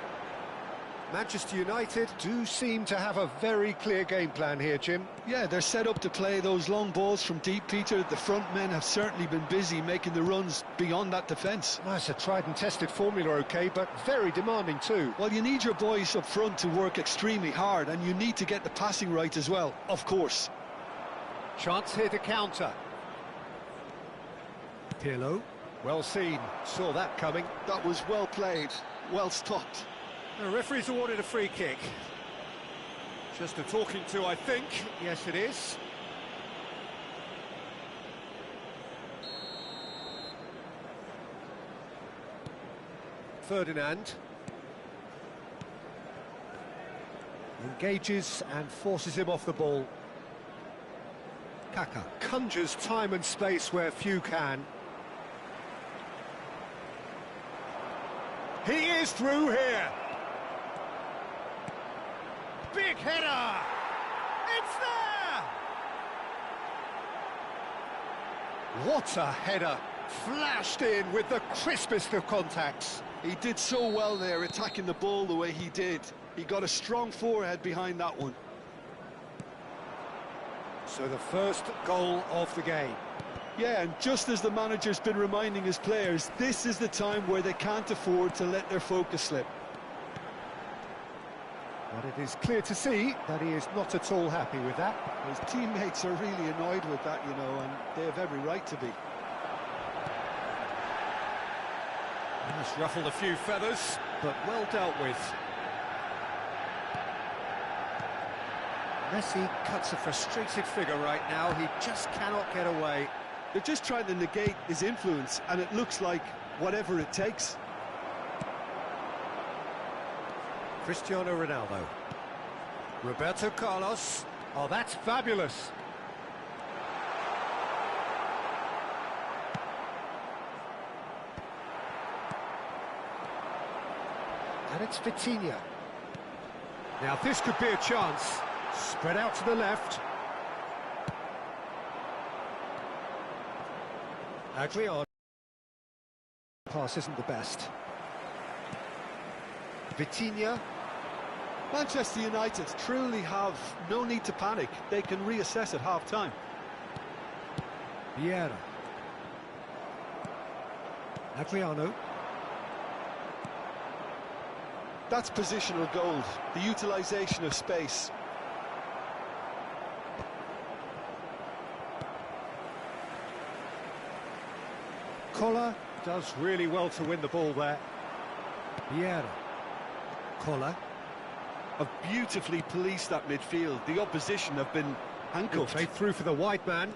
Manchester United do seem to have a very clear game plan here, Jim. Yeah, they're set up to play those long balls from deep, Peter. The front men have certainly been busy making the runs beyond that defence. Well, it's a tried and tested formula, OK, but very demanding too. Well, you need your boys up front to work extremely hard, and you need to get the passing right as well, of course. Chance here to counter. Pirlo, well seen, saw that coming. That was well played, well stopped. The referee's awarded a free kick. Just a talking to, I think. Yes, it is. Ferdinand. Engages and forces him off the ball. Kaka conjures time and space where few can. He is through here. Big header! It's there! What a header! Flashed in with the crispest of contacts. He did so well there, attacking the ball the way he did. He got a strong forehead behind that one. So the first goal of the game. Yeah, and just as the manager's been reminding his players, this is the time where they can't afford to let their focus slip. But it is clear to see that he is not at all happy with that. His teammates are really annoyed with that, you know, and they have every right to be. He's ruffled a few feathers, but well dealt with. Messi cuts a frustrated figure right now. He just cannot get away. They're just trying to negate his influence, and it looks like whatever it takes. Cristiano Ronaldo. Roberto Carlos. Oh, that's fabulous. And it's Vitinha. Now this could be a chance. Spread out to the left. Adriano. Pass isn't the best. Vitinha. Manchester United truly have no need to panic. They can reassess at half-time. Vieira. Adriano. That's positional gold, the utilisation of space. Koller does really well to win the ball there. Vieira. Koller. Have beautifully policed that midfield. The opposition have been handcuffed. Played through for the wide man.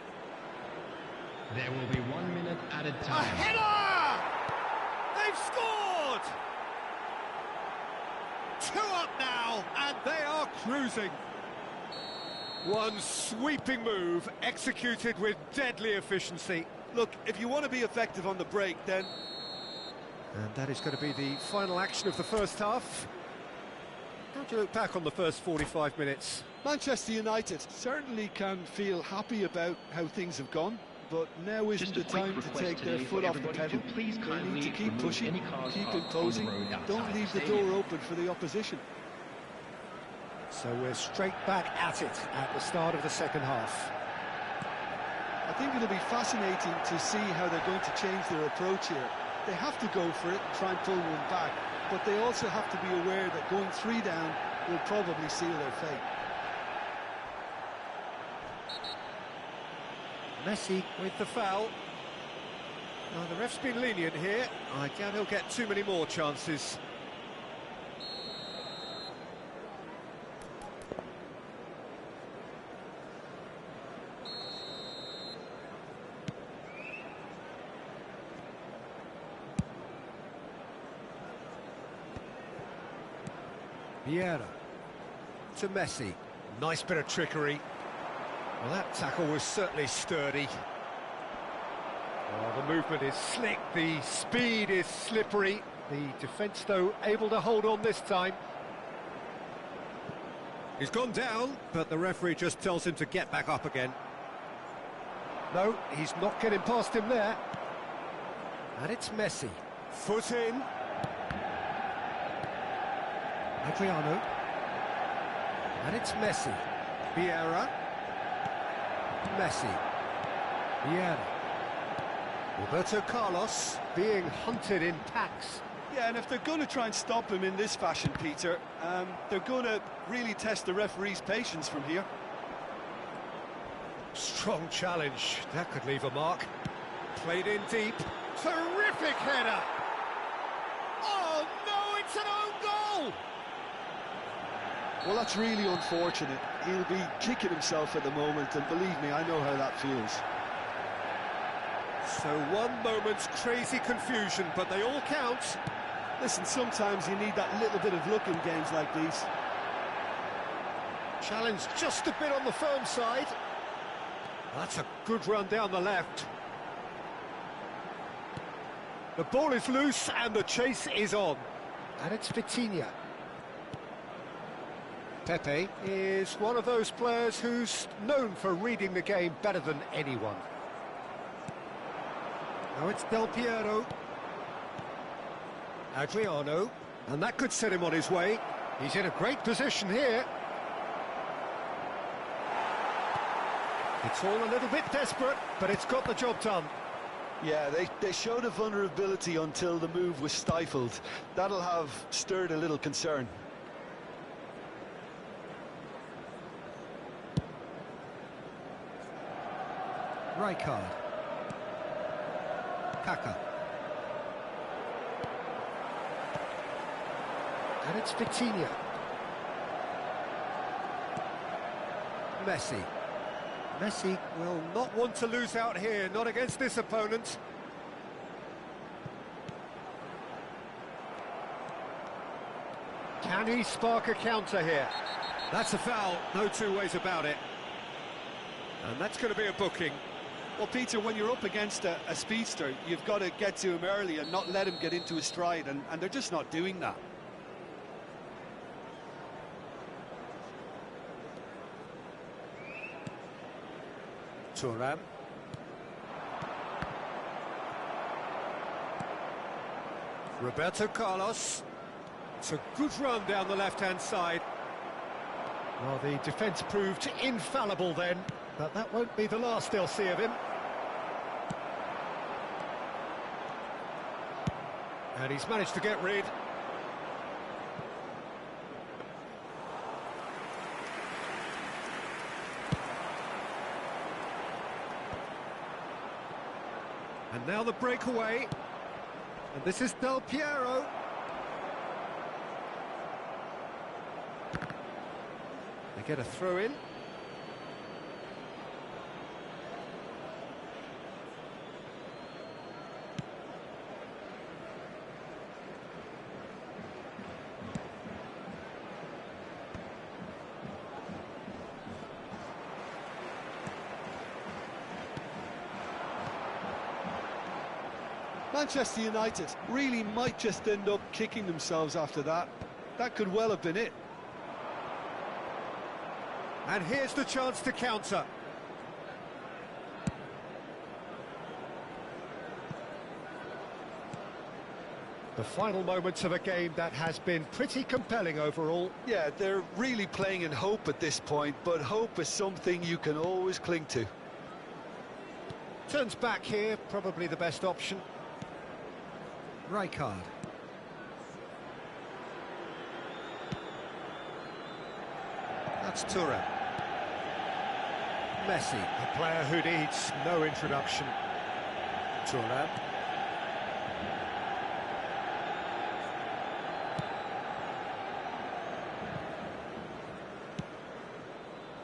There will be 1 minute added A time. header! They've scored! 2 up now, and they are cruising. One sweeping move, executed with deadly efficiency. Look, if you want to be effective on the break, then... And that is going to be the final action of the first half. How do you look back on the first 45 minutes? Manchester United certainly can feel happy about how things have gone, but now isn't the time to take their foot off the pedal. They need to keep pushing, keep imposing, don't leave the door open for the opposition. So we're straight back at it at the start of the second half. I think it'll be fascinating to see how they're going to change their approach here. They have to go for it and try and pull one back, but they also have to be aware that going 3 down will probably seal their fate. Messi with the foul. Now, the ref's been lenient here. I doubt he'll get too many more chances. Vieira to Messi. Nice bit of trickery. Well, that tackle was certainly sturdy. Oh, the movement is slick, the speed is slippery. The defence, though, able to hold on this time. He's gone down, but the referee just tells him to get back up again. No, he's not getting past him there. And it's Messi. Foot in. Adriano. And it's Messi. Vieira. Messi. Vieira. Roberto Carlos being hunted in packs. Yeah, and if they're going to try and stop him in this fashion, Peter, they're going to really test the referee's patience from here. Strong challenge. That could leave a mark. Played in deep. Terrific header. Oh, no, it's an own goal. Well, that's really unfortunate. He'll be kicking himself at the moment, and believe me, I know how that feels. So one moment's crazy confusion, but they all count. Listen, sometimes you need that little bit of luck in games like these. Challenge just a bit on the firm side. That's a good run down the left. The ball is loose and the chase is on. And it's Vitinha. Pepe is one of those players who's known for reading the game better than anyone. Now it's Del Piero. Adriano. And that could set him on his way. He's in a great position here. It's all a little bit desperate, but it's got the job done. Yeah, they showed a vulnerability until the move was stifled. That'll have stirred a little concern. Rijkaard. Kaka. And it's Vitinha. Messi. Messi will not want to lose out here, not against this opponent. Can he spark a counter here? That's a foul, no two ways about it. And that's going to be a booking. Well, Peter, when you're up against a speedster, you've got to get to him early and not let him get into his stride, and they're just not doing that. Thuram. Roberto Carlos. It's a good run down the left-hand side. Well, the defence proved infallible then, but that won't be the last they'll see of him. And he's managed to get rid. And now the breakaway. And this is Del Piero. They get a throw in. Manchester United really might just end up kicking themselves after that. That could well have been it. And here's the chance to counter. The final moments of a game that has been pretty compelling overall. Yeah, they're really playing in hope at this point, but hope is something you can always cling to. Turns back here, probably the best option. Rijkaard. That's Thuram. Messi. A player who needs no introduction. Thuram.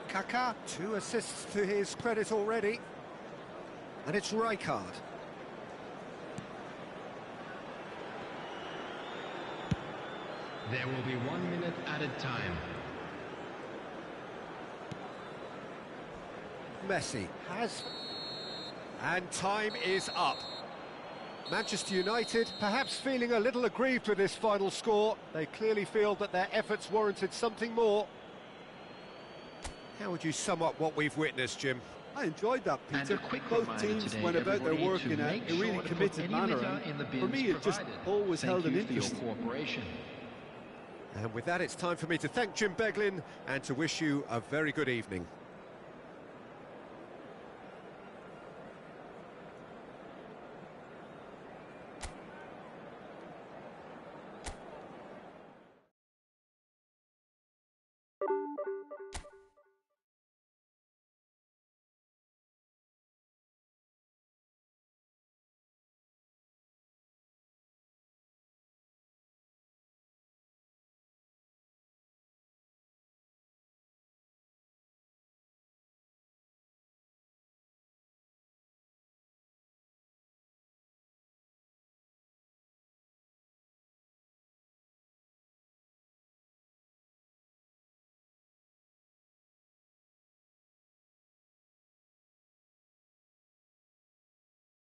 Kaka, 2 assists to his credit already. And it's Rijkaard. There will be 1 minute added time. Messi has... And time is up. Manchester United perhaps feeling a little aggrieved with this final score. They clearly feel that their efforts warranted something more. How would you sum up what we've witnessed, Jim? I enjoyed that, Peter. And a quick Both reminder teams today, went about their everybody, work to in a make really sure to put committed any manner. litter in the For bins me, it just provided. always Thank held an you for your interest. cooperation. And with that, it's time for me to thank Jim Beglin and to wish you a very good evening.